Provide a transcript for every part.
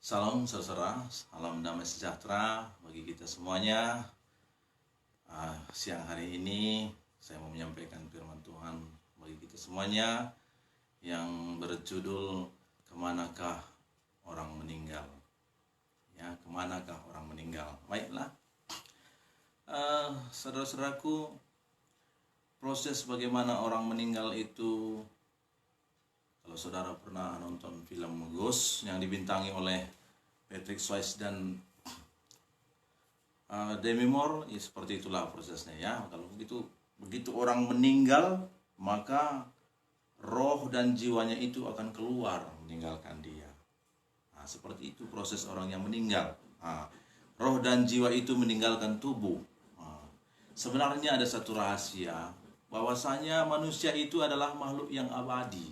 Salam saudara, salam damai sejahtera bagi kita semuanya. Siang hari ini saya mau menyampaikan firman Tuhan bagi kita semuanya yang berjudul Kemanakah Orang Meninggal? Ya, kemanakah orang meninggal? Baiklah, saudara-saudaraku, proses bagaimana orang meninggal itu, kalau saudara pernah nonton film Ghost yang dibintangi oleh Patrick Swayze dan Demi Moore, ya seperti itulah prosesnya ya. Kalau begitu orang meninggal, maka roh dan jiwanya itu akan keluar meninggalkan dia. Nah, seperti itu proses orang yang meninggal. Roh dan jiwa itu meninggalkan tubuh. Sebenarnya ada satu rahasia, bahwasanya manusia itu adalah makhluk yang abadi.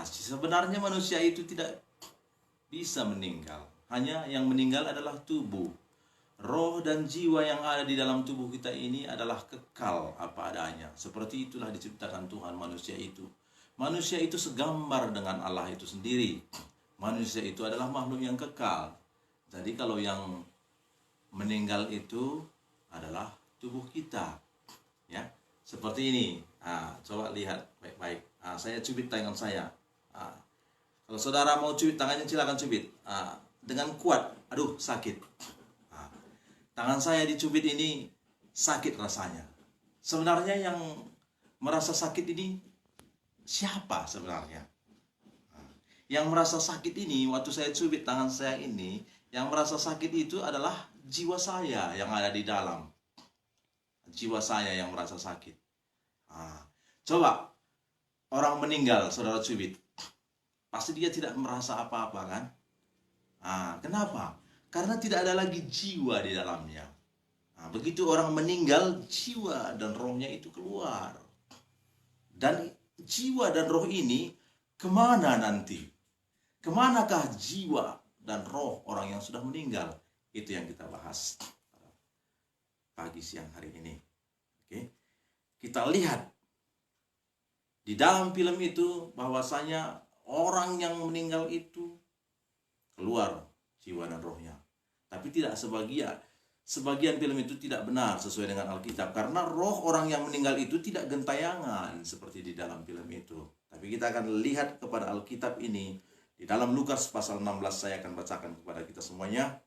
Sebenarnya manusia itu tidak bisa meninggal. Hanya yang meninggal adalah tubuh. Roh dan jiwa yang ada di dalam tubuh kita ini adalah kekal apa adanya. Seperti itulah diciptakan Tuhan manusia itu. Manusia itu segambar dengan Allah itu sendiri. Manusia itu adalah makhluk yang kekal. Jadi kalau yang meninggal itu adalah tubuh kita. Ya, seperti ini. Coba lihat baik-baik. Saya cubit tangan saya. Kalau saudara mau cubit tangannya, silakan cubit. Dengan kuat. Aduh, sakit. Tangan saya dicubit ini sakit rasanya. Sebenarnya yang merasa sakit ini siapa sebenarnya? Yang merasa sakit ini, waktu saya cubit tangan saya ini, yang merasa sakit itu adalah jiwa saya yang ada di dalam. Jiwa saya yang merasa sakit. Coba orang meninggal, saudara cubit, pasti dia tidak merasa apa-apa kan? Kenapa? Karena tidak ada lagi jiwa di dalamnya. Begitu orang meninggal, jiwa dan rohnya itu keluar. Dan jiwa dan roh ini kemana nanti? Kemanakah jiwa dan roh orang yang sudah meninggal? Itu yang kita bahas pagi siang hari ini. Oke, kita lihat di dalam film itu bahwasanya orang yang meninggal itu keluar jiwa dan rohnya. Tapi tidak sebagian film itu tidak benar sesuai dengan Alkitab. Karena roh orang yang meninggal itu tidak gentayangan seperti di dalam film itu. Tapi kita akan lihat kepada Alkitab ini. Di dalam Lukas pasal 16 saya akan bacakan kepada kita semuanya.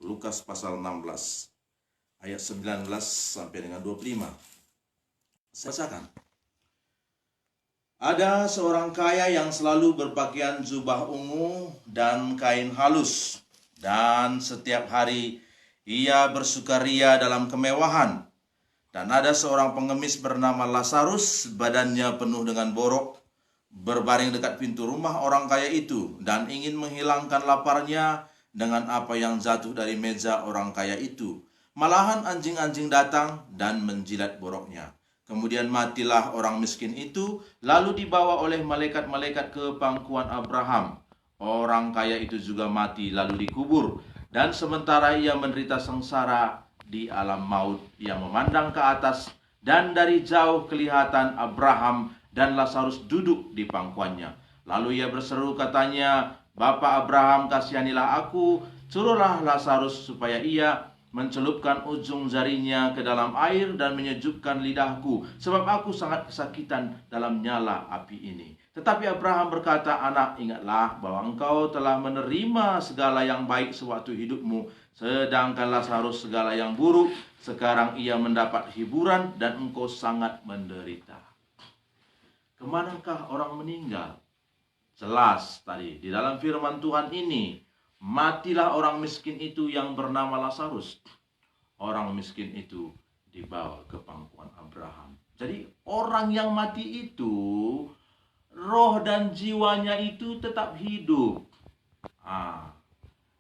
Lukas pasal 16 ayat 19 sampai dengan 25. Saya bacakan. Ada seorang kaya yang selalu berpakaian jubah ungu dan kain halus, dan setiap hari ia bersukaria dalam kemewahan. Dan ada seorang pengemis bernama Lazarus, badannya penuh dengan borok, berbaring dekat pintu rumah orang kaya itu, dan ingin menghilangkan laparnya dengan apa yang jatuh dari meja orang kaya itu. Malahan anjing-anjing datang dan menjilat boroknya. Kemudian matilah orang miskin itu, lalu dibawa oleh malaikat-malaikat ke pangkuan Abraham. Orang kaya itu juga mati lalu dikubur. Dan sementara ia menderita sengsara di alam maut, ia memandang ke atas, dan dari jauh kelihatan Abraham dan Lazarus duduk di pangkuannya. Lalu ia berseru, katanya, "Bapa Abraham, kasihanilah aku, suruhlah Lazarus supaya ia mencelupkan ujung jarinya ke dalam air dan menyejukkan lidahku, sebab aku sangat kesakitan dalam nyala api ini." Tetapi Abraham berkata, "Anak, ingatlah bahwa engkau telah menerima segala yang baik sewaktu hidupmu, sedangkan Lazarus segala yang buruk. Sekarang ia mendapat hiburan dan engkau sangat menderita." Kemanakah orang meninggal? Jelas tadi di dalam firman Tuhan ini, matilah orang miskin itu yang bernama Lazarus. Orang miskin itu dibawa ke pangkuan Abraham. Jadi orang yang mati itu, roh dan jiwanya itu tetap hidup.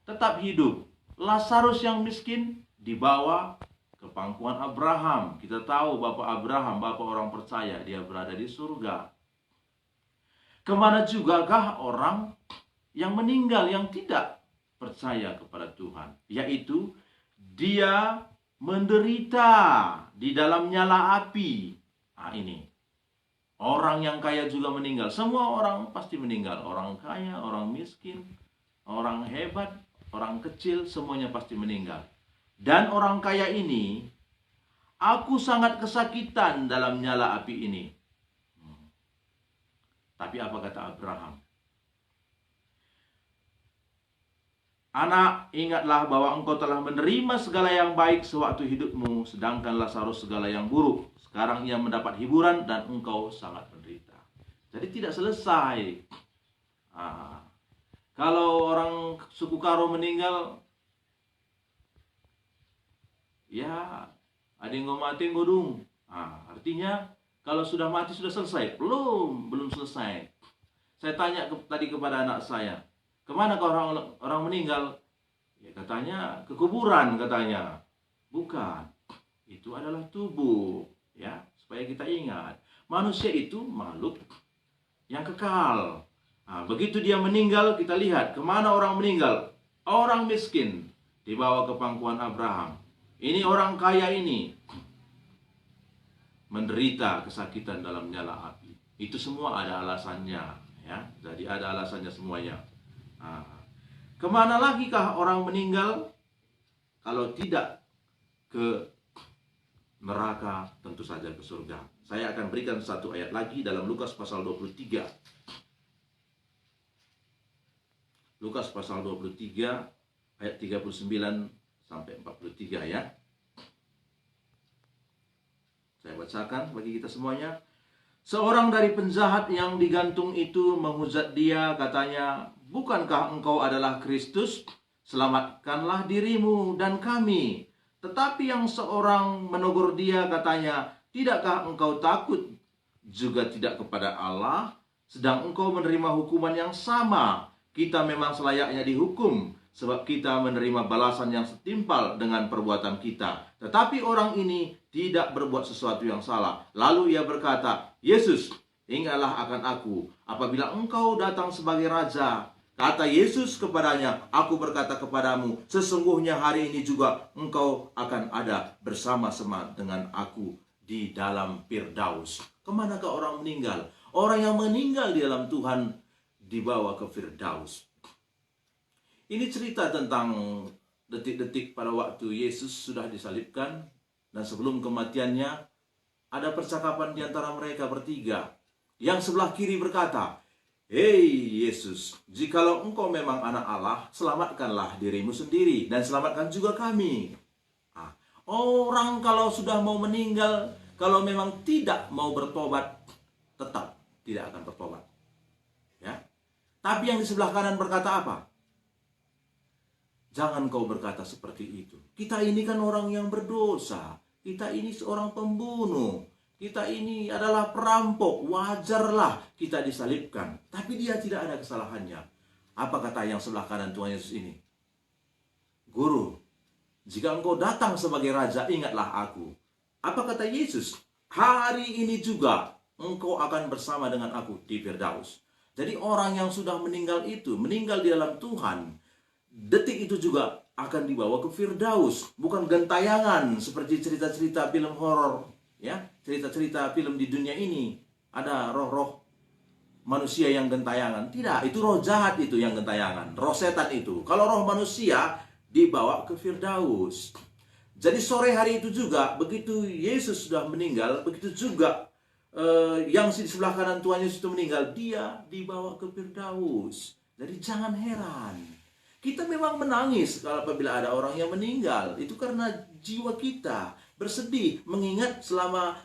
Tetap hidup. Lazarus yang miskin dibawa ke pangkuan Abraham. Kita tahu Bapak Abraham, Bapak orang percaya, dia berada di surga. Kemana jugakah orang yang meninggal yang tidak percaya kepada Tuhan? Yaitu dia menderita di dalam nyala api. Ini orang yang kaya juga meninggal. Semua orang pasti meninggal. Orang kaya, orang miskin, orang hebat, orang kecil, semuanya pasti meninggal. Dan orang kaya ini, aku sangat kesakitan dalam nyala api ini. Tapi apa kata Abraham? Anak, ingatlah bahwa engkau telah menerima segala yang baik sewaktu hidupmu, sedangkan Lazarus segala yang buruk. Sekarang ia mendapat hiburan dan engkau sangat menderita. Jadi tidak selesai. Kalau orang suku Karo meninggal, ya ada yang mati ngodung. Artinya kalau sudah mati sudah selesai? Belum selesai. Saya tanya tadi kepada anak saya, kemana kau orang meninggal? Ya katanya ke kuburan katanya. Bukan, itu adalah tubuh. Ya, supaya kita ingat, manusia itu makhluk yang kekal. Begitu dia meninggal, kita lihat kemana orang meninggal. Orang miskin dibawa ke pangkuan Abraham. Ini orang kaya ini menderita kesakitan dalam nyala api. Itu semua ada alasannya, ya. Jadi ada alasannya semuanya. Kemana lagi kah orang meninggal? Kalau tidak ke neraka, tentu saja ke surga. Saya akan berikan satu ayat lagi dalam Lukas pasal 23. Lukas pasal 23 ayat 39 sampai 43 ya. Saya bacakan bagi kita semuanya. Seorang dari penjahat yang digantung itu menghujat dia, katanya, "Bukankah engkau adalah Kristus? Selamatkanlah dirimu dan kami." Tetapi yang seorang menegur dia, katanya, "Tidakkah engkau takut juga tidak kepada Allah? Sedang engkau menerima hukuman yang sama. Kita memang selayaknya dihukum, sebab kita menerima balasan yang setimpal dengan perbuatan kita. Tetapi orang ini tidak berbuat sesuatu yang salah." Lalu ia berkata, "Yesus, ingatlah akan aku apabila engkau datang sebagai raja." Kata Yesus kepadanya, "Aku berkata kepadamu, sesungguhnya hari ini juga engkau akan ada bersama-sama dengan aku di dalam Firdaus." Kemanakah orang meninggal? Orang yang meninggal di dalam Tuhan dibawa ke Firdaus. Ini cerita tentang detik-detik pada waktu Yesus sudah disalibkan, dan sebelum kematiannya ada percakapan di antara mereka bertiga. Yang sebelah kiri berkata, "Hei Yesus, jikalau engkau memang anak Allah, selamatkanlah dirimu sendiri dan selamatkan juga kami." Orang kalau sudah mau meninggal, kalau memang tidak mau bertobat, tetap tidak akan bertobat. Ya. Tapi yang di sebelah kanan berkata apa? Jangan kau berkata seperti itu. Kita ini kan orang yang berdosa. Kita ini seorang pembunuh. Kita ini adalah perampok. Wajarlah kita disalibkan. Tapi dia tidak ada kesalahannya. Apa kata yang sebelah kanan Tuhan Yesus ini? "Guru, jika engkau datang sebagai raja, ingatlah aku." Apa kata Yesus? "Hari ini juga engkau akan bersama dengan aku di Firdaus." Jadi orang yang sudah meninggal itu, meninggal di dalam Tuhan, detik itu juga akan dibawa ke Firdaus. Bukan gentayangan seperti cerita-cerita film horor, ya, cerita-cerita film di dunia ini. Ada roh-roh manusia yang gentayangan. Tidak, itu roh jahat itu yang gentayangan. Roh setan itu. Kalau roh manusia dibawa ke Firdaus. Jadi sore hari itu juga, begitu Yesus sudah meninggal, begitu juga yang di sebelah kanan Tuhan Yesus itu meninggal, dia dibawa ke Firdaus. Jadi jangan heran. Kita memang menangis kalau apabila ada orang yang meninggal. Itu karena jiwa kita bersedih mengingat selama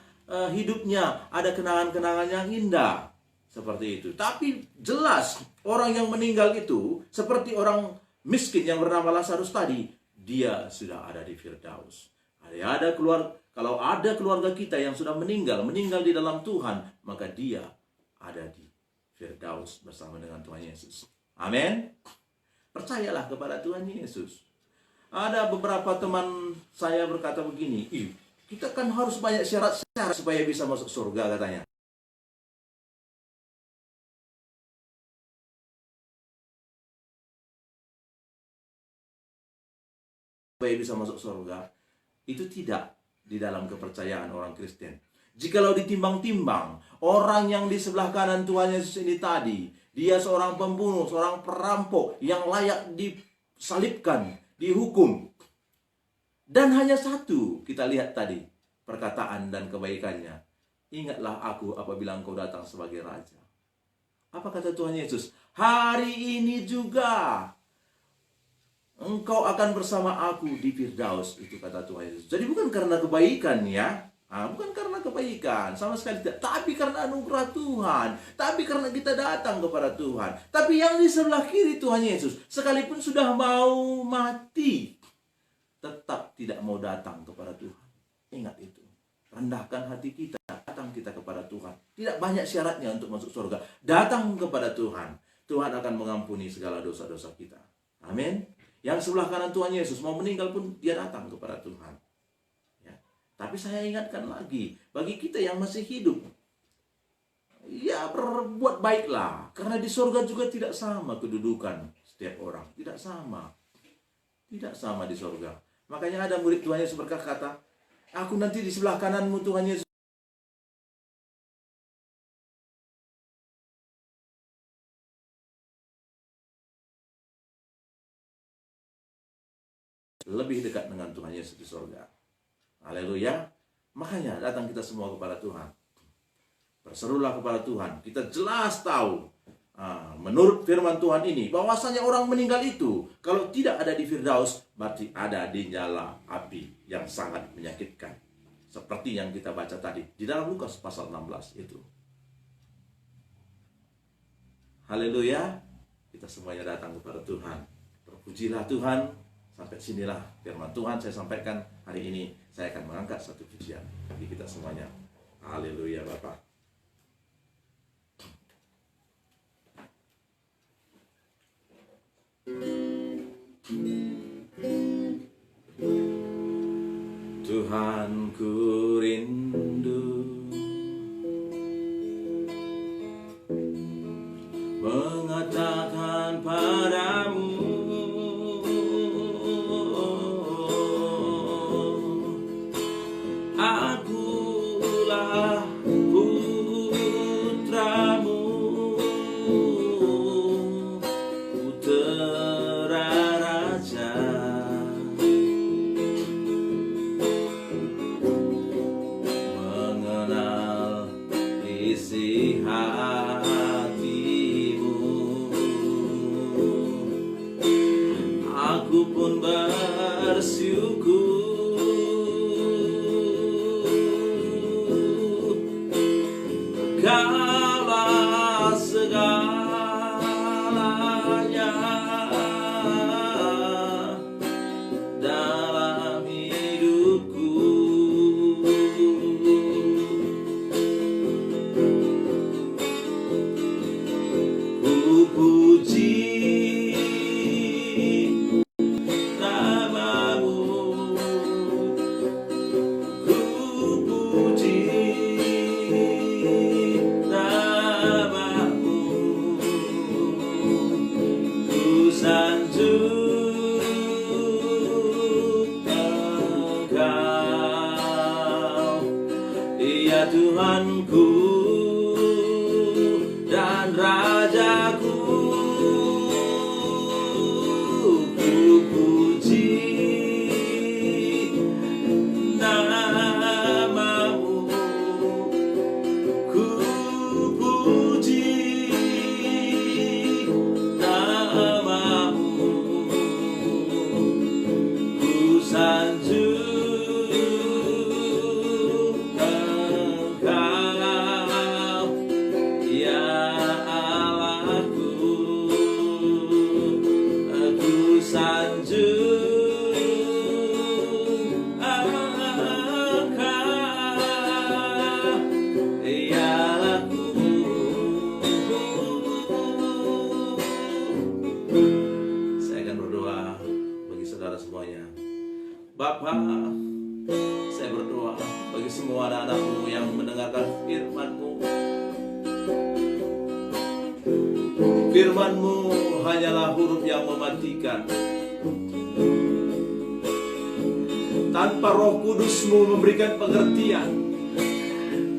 hidupnya ada kenangan-kenangan yang indah. Seperti itu. Tapi jelas orang yang meninggal itu seperti orang miskin yang bernama Lazarus tadi, dia sudah ada di Firdaus. Kalau ada keluarga kita yang sudah meninggal di dalam Tuhan, maka dia ada di Firdaus bersama dengan Tuhan Yesus. Amin. Percayalah kepada Tuhan Yesus. Ada beberapa teman saya berkata begini, kita kan harus banyak syarat-syarat supaya bisa masuk surga katanya. Supaya bisa masuk surga, itu tidak di dalam kepercayaan orang Kristen. Jikalau ditimbang-timbang, orang yang di sebelah kanan Tuhan Yesus ini tadi, Dia seorang pembunuh, seorang perampok yang layak disalibkan, dihukum. Dan hanya satu kita lihat tadi, perkataan dan kebaikannya. Ingatlah aku apabila engkau datang sebagai raja. Apa kata Tuhan Yesus? Hari ini juga engkau akan bersama aku di Firdaus. Itu kata Tuhan Yesus. Jadi bukan karena kebaikan ya. Bukan karena kebaikan, sama sekali tidak. Tapi karena anugerah Tuhan. Tapi karena kita datang kepada Tuhan. Tapi yang di sebelah kiri Tuhan Yesus, sekalipun sudah mau mati, tetap tidak mau datang kepada Tuhan. Ingat itu. Rendahkan hati kita, datang kita kepada Tuhan. Tidak banyak syaratnya untuk masuk surga. Datang kepada Tuhan. Tuhan akan mengampuni segala dosa-dosa kita. Amin. Yang sebelah kanan Tuhan Yesus mau meninggal pun dia datang kepada Tuhan. Tapi saya ingatkan lagi, bagi kita yang masih hidup, ya berbuat baiklah. Karena di surga juga tidak sama kedudukan setiap orang. Tidak sama. Tidak sama di surga. Makanya ada murid Tuhan Yesus berkata, aku nanti di sebelah kananmu Tuhan Yesus. Lebih dekat dengan Tuhan Yesus di surga. Haleluya. Makanya datang kita semua kepada Tuhan. Berserulah kepada Tuhan. Kita jelas tahu menurut firman Tuhan ini bahwasanya orang meninggal itu kalau tidak ada di Firdaus berarti ada di nyala api yang sangat menyakitkan. Seperti yang kita baca tadi di dalam Lukas pasal 16 itu. Haleluya. Kita semuanya datang kepada Tuhan. Terpujilah Tuhan. Sampai sinilah firman Tuhan saya sampaikan hari ini. Saya akan mengangkat satu pujian bagi kita semuanya. Haleluya Bapak. Tuhan ku rindu mengatakan padamu, akulah putramu, putera raja. Mengenal isi hatimu, aku pun bersyukur. Kaulah segalanya dalam hidupku. Ku puji namamu, ku puji namamu, ku sanjung Engkau, ya Tuhanku dan Rajaku. Ku puji namamu, ku puji namamu, ku sanjung Engkau, ya Allahku. Ku sanjung Engkau, ya Allahku. Saya akan berdoa bagi saudara semuanya. Bapa, saya berdoa bagi semua anak-anak-Mu yang mendengarkan firman-Mu. Firman-Mu hanyalah huruf yang mematikan. Tanpa Roh Kudus-Mu memberikan pengertian,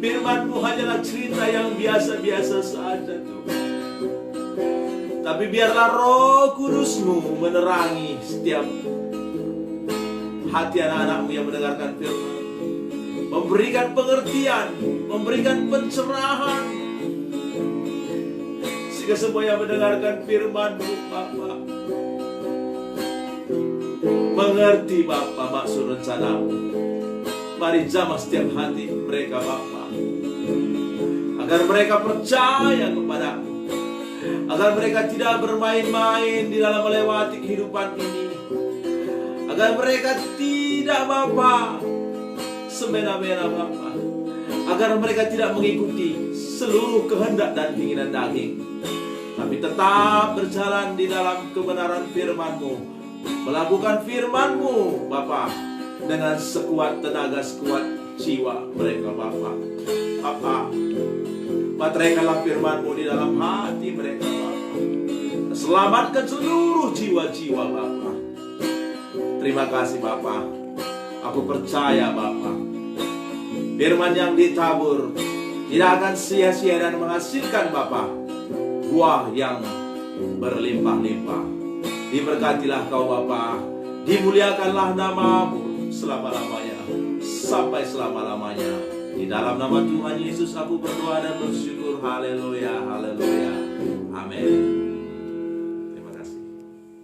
firman-Mu hanyalah cerita yang biasa-biasa saja, Tuhan. Tapi biarlah Roh Kudus-Mu menerangi setiap hati anak-anak-Mu yang mendengarkan firman, memberikan pengertian, memberikan pencerahan, sehingga semua yang mendengarkan firman-Mu, Bapa, mengerti, Bapa, maksud rencana-Mu. Mari jamah setiap hati mereka, Bapa, agar mereka percaya kepada-Mu, agar mereka tidak bermain-main di dalam melewati kehidupan ini, agar mereka tidak, Bapa, semena-mena, Bapa, agar mereka tidak mengikuti seluruh kehendak dan keinginan daging, tapi tetap berjalan di dalam kebenaran firman-Mu, melakukan firman-Mu, Bapa, dengan sekuat tenaga, sekuat jiwa mereka, Bapa. Bapa, bateraikanlah firman-Mu di dalam hati mereka, Bapa. Selamatkan seluruh jiwa-jiwa, Bapa. Terima kasih, Bapa. Aku percaya, Bapa, firman yang ditabur tidak akan sia-sia dan menghasilkan, Bapa, buah yang berlimpah-limpah. Diberkatilah Kau, Bapa. Dimuliakanlah nama-Mu selama-lamanya, sampai selama-lamanya. Di dalam nama Tuhan Yesus aku berdoa dan bersyukur. Haleluya, haleluya, amin.